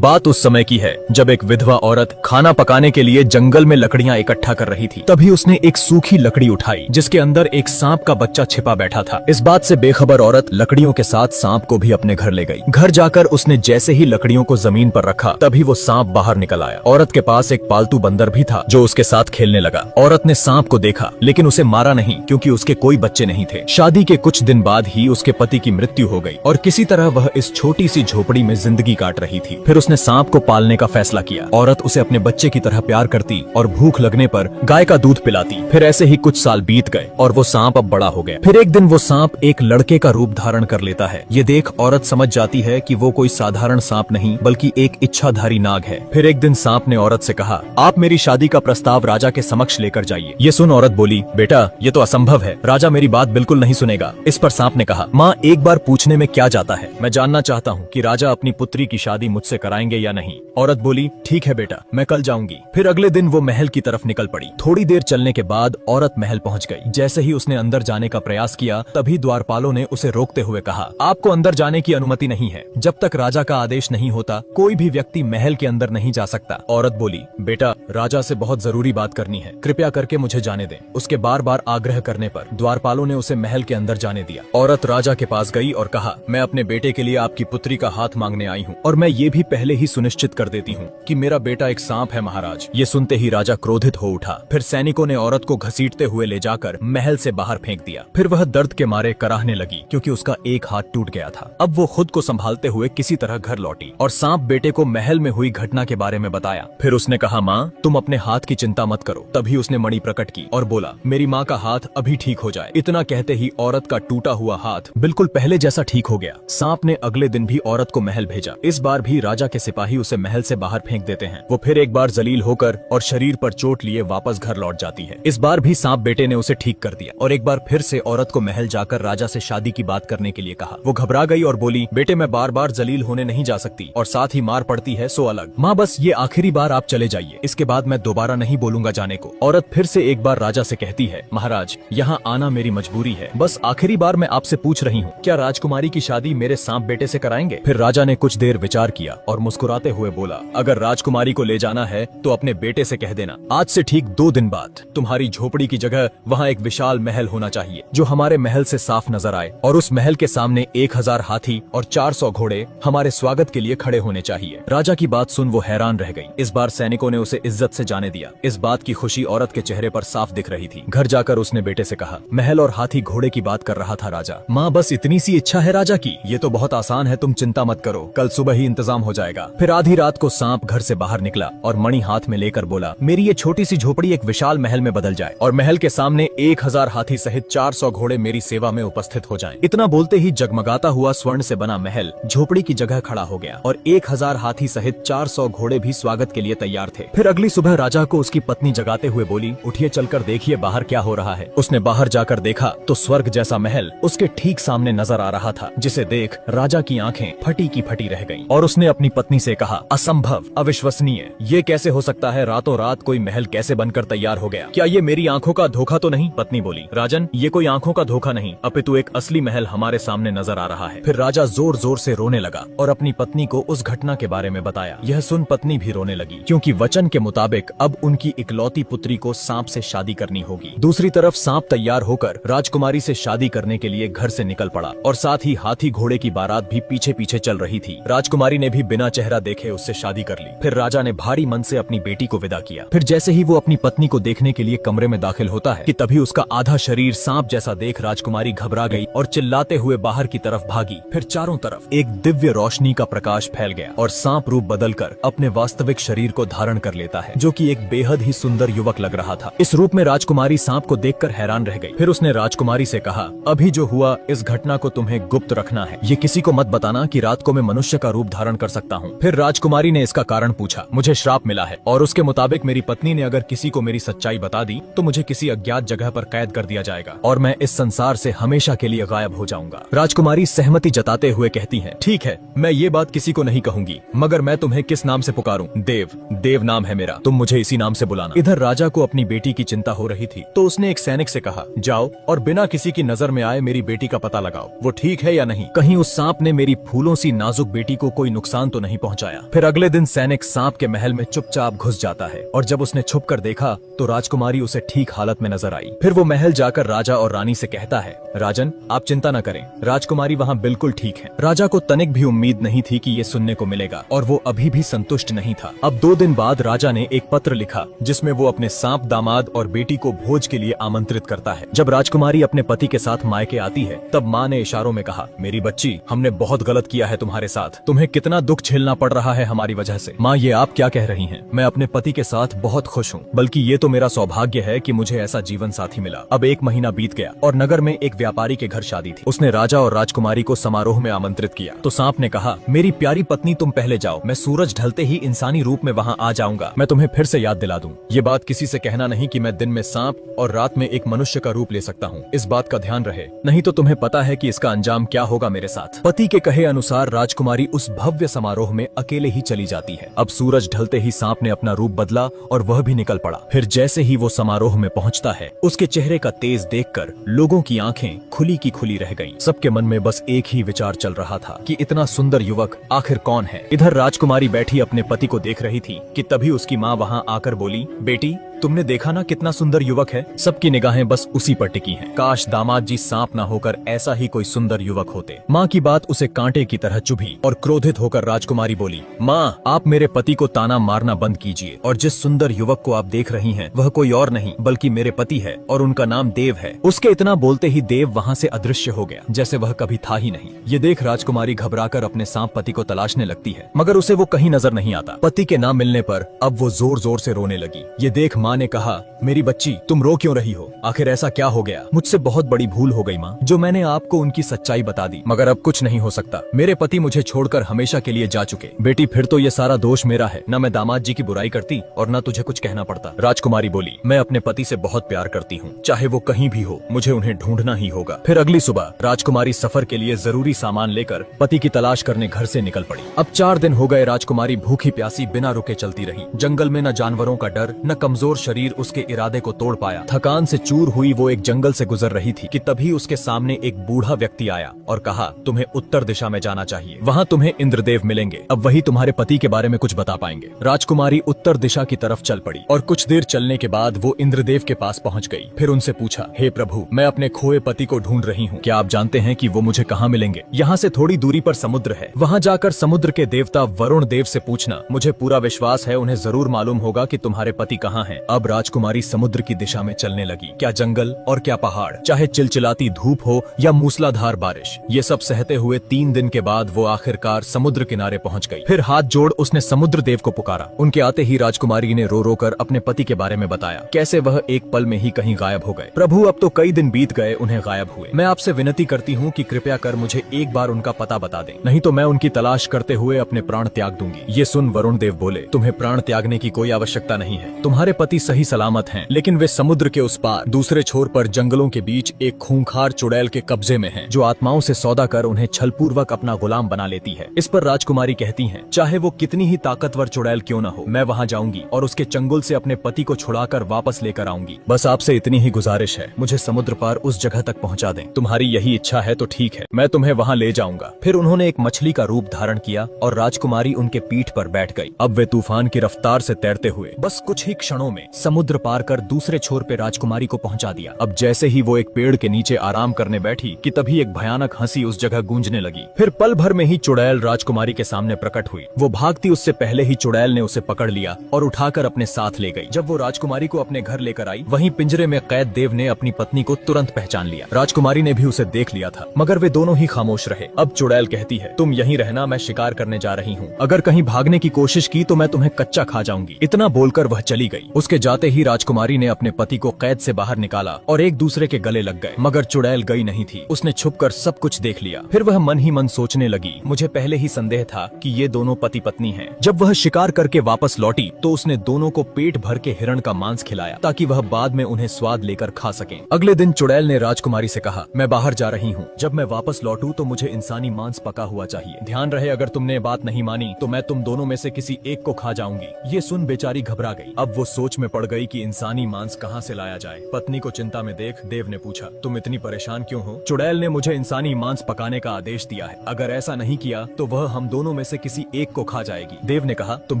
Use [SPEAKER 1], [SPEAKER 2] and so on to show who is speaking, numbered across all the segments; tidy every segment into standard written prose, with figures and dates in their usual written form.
[SPEAKER 1] बात उस समय की है जब एक विधवा औरत खाना पकाने के लिए जंगल में लकड़ियां इकट्ठा कर रही थी। तभी उसने एक सूखी लकड़ी उठाई जिसके अंदर एक सांप का बच्चा छिपा बैठा था। इस बात से बेखबर औरत लकड़ियों के साथ सांप को भी अपने घर ले गई। घर जाकर उसने जैसे ही लकड़ियों को जमीन पर रखा तभी वो सांप बाहर निकल आया। औरत के पास एक पालतू बंदर भी था जो उसके साथ खेलने लगा। औरत ने सांप को देखा लेकिन उसे मारा नहीं क्योंकि उसके कोई बच्चे नहीं थे। शादी के कुछ दिन बाद ही उसके पति की मृत्यु हो गई और किसी तरह वह इस छोटी सी झोपड़ी में जिंदगी काट रही थी। फिर उसने सांप को पालने का फैसला किया। औरत उसे अपने बच्चे की तरह प्यार करती और भूख लगने पर गाय का दूध पिलाती। फिर ऐसे ही कुछ साल बीत गए और वो सांप अब बड़ा हो गया। फिर एक दिन वो सांप एक लड़के का रूप धारण कर लेता है। ये देख औरत समझ जाती है कि वो कोई साधारण सांप नहीं बल्कि एक इच्छाधारी नाग है। फिर एक दिन सांप ने औरत से कहा, आप मेरी शादी का प्रस्ताव राजा के समक्ष लेकर जाइए। ये सुन औरत बोली, बेटा ये तो असंभव है, राजा मेरी बात बिल्कुल नहीं सुनेगा। इस पर सांप ने कहा, माँ एक बार पूछने में क्या जाता है, मैं जानना चाहता हूँ कि राजा अपनी पुत्री की शादी मुझसे कराएंगे या नहीं। औरत बोली, ठीक है बेटा, मैं कल जाऊंगी। फिर अगले दिन वो महल की तरफ निकल पड़ी। थोड़ी देर चलने के बाद औरत महल पहुंच गई। जैसे ही उसने अंदर जाने का प्रयास किया तभी द्वारपालों ने उसे रोकते हुए कहा, आपको अंदर जाने की अनुमति नहीं है। जब तक राजा का आदेश नहीं होता कोई भी व्यक्ति महल के अंदर नहीं जा सकता। औरत बोली, बेटा राजा से बहुत जरूरी बात करनी है, कृपया करके मुझे जाने दें। उसके बार बार आग्रह करने पर द्वारपालों ने उसे महल के अंदर जाने दिया। औरत राजा के पास गई और कहा, मैं अपने बेटे के लिए आपकी पुत्री का हाथ मांगने आई हूँ और मैं ये भी पहले ही सुनिश्चित कर देती हूँ कि मेरा बेटा एक सांप है महाराज। ये सुनते ही राजा क्रोधित हो उठा। फिर सैनिकों ने औरत को घसीटते हुए ले जाकर महल से बाहर फेंक दिया। फिर वह दर्द के मारे कराहने लगी क्योंकि उसका एक हाथ टूट गया था। अब वो खुद को संभालते हुए किसी तरह घर लौटी और सांप बेटे को महल में हुई घटना के बारे में बताया। फिर उसने कहा, माँ तुम अपने हाथ की चिंता मत करो। तभी उसने मणि प्रकट की और बोला, मेरी माँ का हाथ अभी ठीक हो जाए। इतना कहते ही औरत का टूटा हुआ हाथ बिल्कुल पहले जैसा ठीक हो गया। सांप ने अगले दिन भी औरत को महल भेजा। इस बार भी राजा के सिपाही उसे महल से बाहर फेंक देते हैं। वो फिर एक बार जलील होकर और शरीर पर चोट लिए वापस घर लौट जाती है। इस बार भी सांप बेटे ने उसे ठीक कर दिया और एक बार फिर से औरत को महल जाकर राजा से शादी की बात करने के लिए कहा। वो घबरा गई और बोली, बेटे मैं बार बार जलील होने नहीं जा सकती और साथ ही मार पड़ती है सो अलग। माँ बस ये आखिरी बार आप चले जाइए, इसके बाद मैं दोबारा नहीं बोलूंगा जाने को। औरत फिर से एक बार राजा से कहती है, महाराज यहाँ आना मेरी मजबूरी है, बस आखिरी बार मैं आपसे पूछ रही हूँ, क्या राजकुमारी की शादी मेरे सांप बेटे से कराएंगे? फिर राजा ने कुछ देर विचार किया और मुस्कुराते हुए बोला, अगर राजकुमारी को ले जाना है तो अपने बेटे से कह देना, आज से ठीक 2 दिन बाद तुम्हारी झोपड़ी की जगह वहाँ एक विशाल महल होना चाहिए जो हमारे महल से साफ नजर आए और उस महल के सामने 1000 हाथी और 400 घोड़े हमारे स्वागत के लिए खड़े होने चाहिए। राजा की बात सुन वो हैरान रह गई। इस बार सैनिकों ने उसे इज्जत से जाने दिया। इस बात की खुशी औरत के चेहरे पर साफ दिख रही थी। घर जाकर उसने बेटे से कहा, महल और हाथी घोड़े की बात कर रहा था राजा। माँ बस इतनी सी इच्छा है राजा की, ये तो बहुत आसान है, तुम चिंता मत करो, कल सुबह ही इंतजाम हो जाएगा। फिर आधी रात को सांप घर से बाहर निकला और मणि हाथ में लेकर बोला, मेरी ये छोटी सी झोपड़ी एक विशाल महल में बदल जाए और महल के सामने 1000 हाथी सहित 400 घोड़े मेरी सेवा में उपस्थित हो जाएं। इतना बोलते ही जगमगाता हुआ स्वर्ण से बना महल झोपड़ी की जगह खड़ा हो गया और 1000 हाथी सहित 400 घोड़े भी स्वागत के लिए तैयार थे। फिर अगली सुबह राजा को उसकी पत्नी जगाते हुए बोली, उठिए चलकर देखिए बाहर क्या हो रहा है। उसने बाहर जाकर देखा तो स्वर्ग जैसा महल उसके ठीक सामने नजर आ रहा था, जिसे देख राजा की आंखें फटी की फटी रह गईं और उसने अपनी पत्नी से कहा, असंभव, अविश्वसनीय, ये कैसे हो सकता है, रातों रात कोई महल कैसे बनकर तैयार हो गया, क्या ये मेरी आंखों का धोखा तो नहीं? पत्नी बोली, राजन ये कोई आंखों का धोखा नहीं, अपितु एक असली महल हमारे सामने नजर आ रहा है। फिर राजा जोर जोर से रोने लगा और अपनी पत्नी को उस घटना के बारे में बताया। यह सुन पत्नी भी रोने लगी क्योंकि वचन के मुताबिक अब उनकी इकलौती पुत्री को सांप से शादी करनी होगी। दूसरी तरफ सांप तैयार होकर राजकुमारी से शादी करने के लिए घर से निकल पड़ा और साथ ही हाथी घोड़े की बारात भी पीछे पीछे चल रही थी। राजकुमारी ने भी बिना चेहरा देखे उससे शादी कर ली। फिर राजा ने भारी मन से अपनी बेटी को विदा किया। फिर जैसे ही वो अपनी पत्नी को देखने के लिए कमरे में दाखिल होता है कि तभी उसका आधा शरीर सांप जैसा देख राजकुमारी घबरा गई और चिल्लाते हुए बाहर की तरफ भागी। फिर चारों तरफ एक दिव्य रोशनी का प्रकाश फैल गया और सांप रूप बदलकर अपने वास्तविक शरीर को धारण कर लेता है, जो कि एक बेहद ही सुंदर युवक लग रहा था। इस रूप में राजकुमारी सांप को देखकर हैरान रह गई। फिर उसने राजकुमारी से कहा, अभी जो हुआ इस घटना को तुम्हें गुप्त रखना है, ये किसी को मत बताना कि रात को मैं मनुष्य का रूप धारण कर सकता हूँ। फिर राजकुमारी ने इसका कारण पूछा। मुझे श्राप मिला है और उसके मुताबिक मेरी पत्नी ने अगर किसी को मेरी सच्चाई बता दी तो मुझे किसी अज्ञात जगह पर कैद कर दिया जाएगा और मैं इस संसार से हमेशा के लिए गायब हो जाऊंगा। राजकुमारी सहमति जताते हुए कहती है, ठीक है, मैं ये बात किसी को नहीं कहूंगी, मगर मैं तुम्हें किस नाम से पुकारूं? देव, देव नाम है मेरा, तुम मुझे इसी नाम से बुलाना। इधर राजा को अपनी बेटी की चिंता हो रही थी तो उसने एक सैनिक से कहा, जाओ और बिना किसी की नजर में आए मेरी बेटी का पता लगाओ, वो ठीक है या नहीं, कहीं उस सांप ने मेरी फूलों सी नाजुक बेटी को कोई नुकसान तो नहीं नहीं पहुंचाया। फिर अगले दिन सैनिक सांप के महल में चुपचाप घुस जाता है और जब उसने छुप कर देखा तो राजकुमारी उसे ठीक हालत में नजर आई। फिर वो महल जाकर राजा और रानी से कहता है, राजन आप चिंता न करें, राजकुमारी वहाँ बिल्कुल ठीक है। राजा को तनिक भी उम्मीद नहीं थी कि ये सुनने को मिलेगा और वो अभी भी संतुष्ट नहीं था। अब 2 दिन बाद राजा ने एक पत्र लिखा जिसमें वो अपने सांप दामाद और बेटी को भोज के लिए आमंत्रित करता है। जब राजकुमारी अपने पति के साथ मायके आती है तब माँ ने इशारों में कहा, मेरी बच्ची हमने बहुत गलत किया है तुम्हारे साथ, तुम्हें कितना दुख झेलना पड़ रहा है हमारी वजह से। माँ ये आप क्या कह रही हैं? मैं अपने पति के साथ बहुत खुश हूँ, बल्कि ये तो मेरा सौभाग्य है कि मुझे ऐसा जीवन साथी मिला। अब 1 महीना बीत गया और नगर में एक व्यापारी के घर शादी थी। उसने राजा और राजकुमारी को समारोह में आमंत्रित किया तो सांप ने कहा, मेरी प्यारी पत्नी तुम पहले जाओ, मैं सूरज ढलते ही इंसानी रूप में वहाँ आ जाऊंगा। मैं तुम्हें फिर से याद दिला दूं, ये बात किसी से कहना नहीं कि मैं दिन में सांप और रात में एक मनुष्य का रूप ले सकता हूँ। इस बात का ध्यान रहे, नहीं तो तुम्हें पता है कि इसका अंजाम क्या होगा मेरे साथ। पति के कहे अनुसार राजकुमारी उस भव्य समारोह में अकेले ही चली जाती है। अब सूरज ढलते ही सांप ने अपना रूप बदला और वह भी निकल पड़ा। फिर जैसे ही वो समारोह में पहुंचता है उसके चेहरे का तेज देखकर लोगों की आंखें खुली की खुली रह गईं। सबके मन में बस एक ही विचार चल रहा था कि इतना सुंदर युवक आखिर कौन है। इधर राजकुमारी बैठी अपने पति को देख रही थी कि तभी उसकी माँ वहाँ आकर बोली, बेटी तुमने देखा ना कितना सुंदर युवक है। सबकी निगाहें बस उसी पर टिकी हैं। काश दामाद जी सांप ना होकर ऐसा ही कोई सुंदर युवक होते। माँ की बात उसे कांटे की तरह चुभी और क्रोधित होकर राजकुमारी बोली, माँ आप मेरे पति को ताना मारना बंद कीजिए और जिस सुंदर युवक को आप देख रही हैं वह कोई और नहीं बल्कि मेरे पति है और उनका नाम देव है। उसके इतना बोलते ही देव वहाँ से अदृश्य हो गया जैसे वह कभी था ही नहीं। ये देख राजकुमारी घबराकर अपने सांप पति को तलाशने लगती है मगर उसे वो कहीं नजर नहीं आता। पति के ना मिलने पर अब वो जोर जोर से रोने लगी। ये देख माँ ने कहा, मेरी बच्ची तुम रो क्यों रही हो? आखिर ऐसा क्या हो गया? मुझसे बहुत बड़ी भूल हो गई माँ, जो मैंने आपको उनकी सच्चाई बता दी, मगर अब कुछ नहीं हो सकता। मेरे पति मुझे छोड़कर हमेशा के लिए जा चुके। बेटी फिर तो ये सारा दोष मेरा है, न मैं दामाद जी की बुराई करती और न तुझे कुछ कहना पड़ता। राजकुमारी बोली, मैं अपने पति से बहुत प्यार करती हूँ, चाहे वो कहीं भी हो, मुझे उन्हें ढूंढना ही होगा। फिर अगली सुबह राजकुमारी सफर के लिए जरूरी सामान लेकर पति की तलाश करने घर से निकल पड़ी। अब 4 दिन हो गए राजकुमारी भूखी प्यासी बिना रुके चलती रही। जंगल में न जानवरों का डर न कमजोर शरीर उसके इरादे को तोड़ पाया। थकान से चूर हुई वो एक जंगल से गुजर रही थी कि तभी उसके सामने एक बूढ़ा व्यक्ति आया और कहा, तुम्हें उत्तर दिशा में जाना चाहिए, वहाँ तुम्हें इंद्रदेव मिलेंगे, अब वही तुम्हारे पति के बारे में कुछ बता पाएंगे। राजकुमारी उत्तर दिशा की तरफ चल पड़ी और कुछ देर चलने के बाद वो इंद्रदेव के पास पहुँच गई। फिर उनसे पूछा, हे प्रभु मैं अपने खोए पति को ढूंढ रही हूँ, क्या आप जानते हैं कि वो मुझे कहाँ मिलेंगे? यहाँ से थोड़ी दूरी पर समुद्र है, वहाँ जाकर समुद्र के देवता वरुण देव से पूछना, मुझे पूरा विश्वास है उन्हें जरूर मालूम होगा कि तुम्हारे पति कहाँ हैं। अब राजकुमारी समुद्र की दिशा में चलने लगी। क्या जंगल और क्या पहाड़, चाहे चिलचिलाती धूप हो या मूसलाधार बारिश, ये सब सहते हुए 3 दिन के बाद वो आखिरकार समुद्र किनारे पहुंच गई। फिर हाथ जोड़ उसने समुद्र देव को पुकारा। उनके आते ही राजकुमारी ने रो रो कर अपने पति के बारे में बताया, कैसे वह एक पल में ही कहीं गायब हो गए। प्रभु अब तो कई दिन बीत गए उन्हें गायब हुए। मैं आपसे विनती करती हूँ कि कृपया कर मुझे एक बार उनका पता बता दें, नहीं तो मैं उनकी तलाश करते हुए अपने प्राण त्याग दूंगी। ये सुन वरुण देव बोले, तुम्हें प्राण त्यागने की कोई आवश्यकता नहीं है, तुम्हारे पति सही सलामत हैं, लेकिन वे समुद्र के उस पार दूसरे छोर पर जंगलों के बीच एक खूंखार चुड़ैल के कब्जे में हैं, जो आत्माओं से सौदा कर उन्हें छलपूर्वक अपना गुलाम बना लेती है। इस पर राजकुमारी कहती हैं, चाहे वो कितनी ही ताकतवर चुड़ैल क्यों न हो, मैं वहाँ जाऊंगी और उसके चंगुल से अपने पति को छुड़ाकर वापस लेकर आऊंगी। बस आपसे इतनी ही गुजारिश है, मुझे समुद्र पार उस जगह तक पहुँचा दें। तुम्हारी यही इच्छा है तो ठीक है, मैं तुम्हें वहाँ ले जाऊंगा। फिर उन्होंने एक मछली का रूप धारण किया और राजकुमारी उनके पीठ पर बैठ गई। अब वे तूफान की रफ्तार से तैरते हुए बस कुछ ही क्षणों में समुद्र पार कर दूसरे छोर पे राजकुमारी को पहुंचा दिया। अब जैसे ही वो एक पेड़ के नीचे आराम करने बैठी कि तभी एक भयानक हंसी उस जगह गूंजने लगी। फिर पल भर में ही चुड़ैल राजकुमारी के सामने प्रकट हुई। वो भागती उससे पहले ही चुड़ैल ने उसे पकड़ लिया और उठाकर अपने साथ ले गई। जब वो राजकुमारी को अपने घर लेकर आई, वहीं पिंजरे में कैद देव ने अपनी पत्नी को तुरंत पहचान लिया। राजकुमारी ने भी उसे देख लिया था, मगर वे दोनों ही खामोश रहे। अब चुड़ैल कहती है, तुम यहीं रहना, मैं शिकार करने जा रही हूँ, अगर कहीं भागने की कोशिश की तो मैं तुम्हें कच्चा खा जाऊंगी। इतना बोलकर वह चली गई। उसके जाते ही राजकुमारी ने अपने पति को कैद से बाहर निकाला और एक दूसरे के गले लग गए, मगर चुड़ैल गई नहीं थी। उसने छुपकर सब कुछ देख लिया। फिर वह मन ही मन सोचने लगी, मुझे पहले ही संदेह था कि ये दोनों पति पत्नी हैं। जब वह शिकार करके वापस लौटी तो उसने दोनों को पेट भर के हिरण का मांस खिलाया ताकि वह बाद में उन्हें स्वाद लेकर खा सकें। अगले दिन चुड़ैल ने राजकुमारी से कहा, मैं बाहर जा रही हूँ, जब मैं वापस लौटूं तो मुझे इंसानी मांस पका हुआ चाहिए। ध्यान रहे अगर तुमने बात नहीं मानी तो मैं तुम दोनों में से किसी एक को खा जाऊंगी। ये सुन बेचारी घबरा गई। अब वो सोच में पड़ गई कि इंसानी मांस कहाँ से लाया जाए। पत्नी को चिंता में देख देव ने पूछा, तुम इतनी परेशान क्यों हो? चुड़ैल ने मुझे इंसानी मांस पकाने का आदेश दिया है, अगर ऐसा नहीं किया तो वह हम दोनों में से किसी एक को खा जाएगी। देव ने कहा, तुम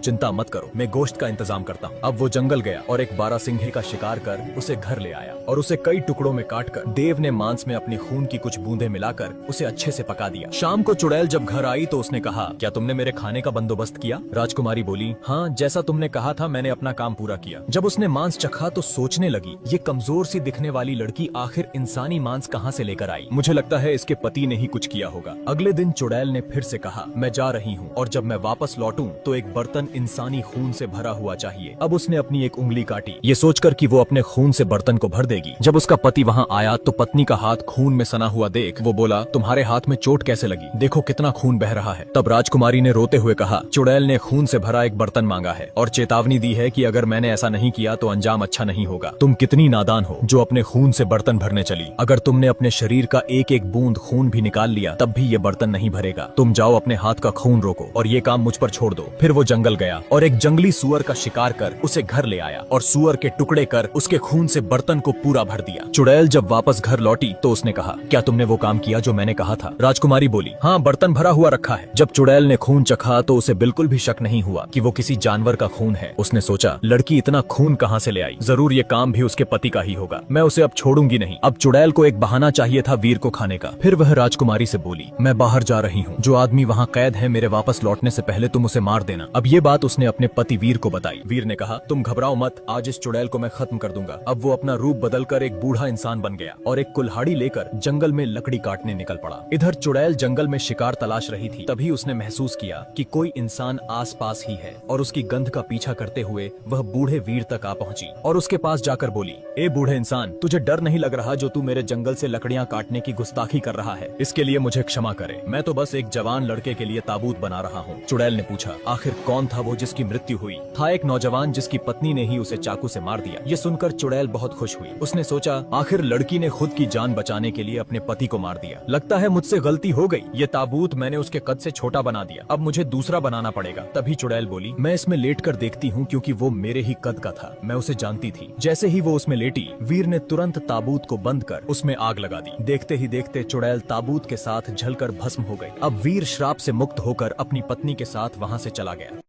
[SPEAKER 1] चिंता मत करो, मैं गोश्त का इंतजाम करता हूँ। अब वो जंगल गया और एक बारहसिंघे का शिकार कर उसे घर ले आया और उसे कई टुकड़ों में काटकर देव ने मांस में अपने खून की कुछ बूंदें मिलाकर उसे अच्छे से पका दिया। शाम को चुड़ैल जब घर आई तो उसने कहा, क्या तुमने मेरे खाने का बंदोबस्त किया? राजकुमारी बोली, हाँ, जैसा तुमने कहा था मैंने अपना काम पूरा किया। जब उसने मांस चखा तो सोचने लगी, ये कमजोर सी दिखने वाली लड़की आखिर इंसानी मांस कहाँ से लेकर आई? मुझे लगता है इसके पति ने ही कुछ किया होगा। अगले दिन चुड़ैल ने फिर से कहा, मैं जा रही हूँ और जब मैं वापस लौटूं तो एक बर्तन इंसानी खून से भरा हुआ चाहिए। अब उसने अपनी एक उंगली काटी, ये सोचकर कि वो अपने खून से बर्तन को भर देगी। जब उसका पति वहाँ आया तो पत्नी का हाथ खून में सना हुआ देख वो बोला, तुम्हारे हाथ में चोट कैसे लगी? देखो कितना खून बह रहा है। तब राजकुमारी ने रोते हुए कहा, चुड़ैल ने खून से भरा एक बर्तन मांगा है और चेतावनी दी है कि अगर मैंने ऐसा नहीं किया तो अंजाम अच्छा नहीं होगा। तुम कितनी नादान हो जो अपने खून से बर्तन भरने चली। अगर तुमने अपने शरीर का एक एक बूंद खून भी निकाल लिया तब भी ये बर्तन नहीं भरेगा। तुम जाओ अपने हाथ का खून रोको और ये काम मुझ पर छोड़ दो। फिर वो जंगल गया और एक जंगली सुअर का शिकार कर उसे घर ले आया और सुअर के टुकड़े कर उसके खून से बर्तन को पूरा भर दिया। चुड़ैल जब वापस घर लौटी तो उसने कहा, क्या तुमने वो काम किया जो मैंने कहा था? राजकुमारी बोली, हाँ, बर्तन भरा हुआ रखा है। जब चुड़ैल ने खून चखा तो उसे बिल्कुल भी शक नहीं हुआ कि वो किसी जानवर का खून है। उसने सोचा, लड़की इतना खून कहाँ से ले आई? जरूर ये काम भी उसके पति का ही होगा। मैं उसे अब छोड़ूंगी नहीं। अब चुड़ैल को एक बहाना चाहिए था वीर को खाने का। फिर वह राजकुमारी से बोली, मैं बाहर जा रही हूँ, जो आदमी वहाँ कैद है मेरे वापस लौटने से पहले तुम उसे मार देना। अब ये बात उसने अपने पति वीर को बताई। वीर ने कहा, तुम घबराओ मत, आज इस चुड़ैल को मैं खत्म कर दूंगा। अब वो अपना रूप बदलकर एक बूढ़ा इंसान बन गया और एक कुल्हाड़ी लेकर जंगल में लकड़ी काटने निकल पड़ा। इधर चुड़ैल जंगल में शिकार तलाश रही थी। तभी उसने महसूस किया कि कोई इंसान आसपास ही है और उसकी गंध का पीछा करते हुए वह बूढ़े वीर तक आ पहुंची और उसके पास जाकर बोली, ए बूढ़े इंसान, तुझे डर नहीं लग रहा जो तू मेरे जंगल से लकड़ियां काटने की गुस्ताखी कर रहा है? इसके लिए मुझे क्षमा करे, मैं तो बस एक जवान लड़के के लिए ताबूत बना रहा हूँ। चुड़ैल ने पूछा, आखिर कौन था वो जिसकी मृत्यु हुई? था एक नौजवान जिसकी पत्नी ने ही उसे चाकू से मार दिया। ये सुनकर चुड़ैल बहुत खुश हुई। उसने सोचा, आखिर लड़की ने खुद की जान बचाने के लिए अपने पति को मार दिया। लगता है मुझसे गलती हो गई, ये ताबूत मैंने उसके कद से छोटा बना दिया, अब मुझे दूसरा बनाना पड़ेगा। तभी चुड़ैल बोली, मैं इसमें लेट कर देखती हूँ क्योंकि वो मेरे ही कद का था, मैं उसे जानती थी। जैसे ही वो उसमें लेटी, वीर ने तुरंत ताबूत को बंद कर उसमें आग लगा दी। देखते ही देखते चुड़ैल ताबूत के साथ जलकर भस्म हो गई। अब वीर श्राप से मुक्त होकर अपनी पत्नी के साथ वहाँ से चला गया।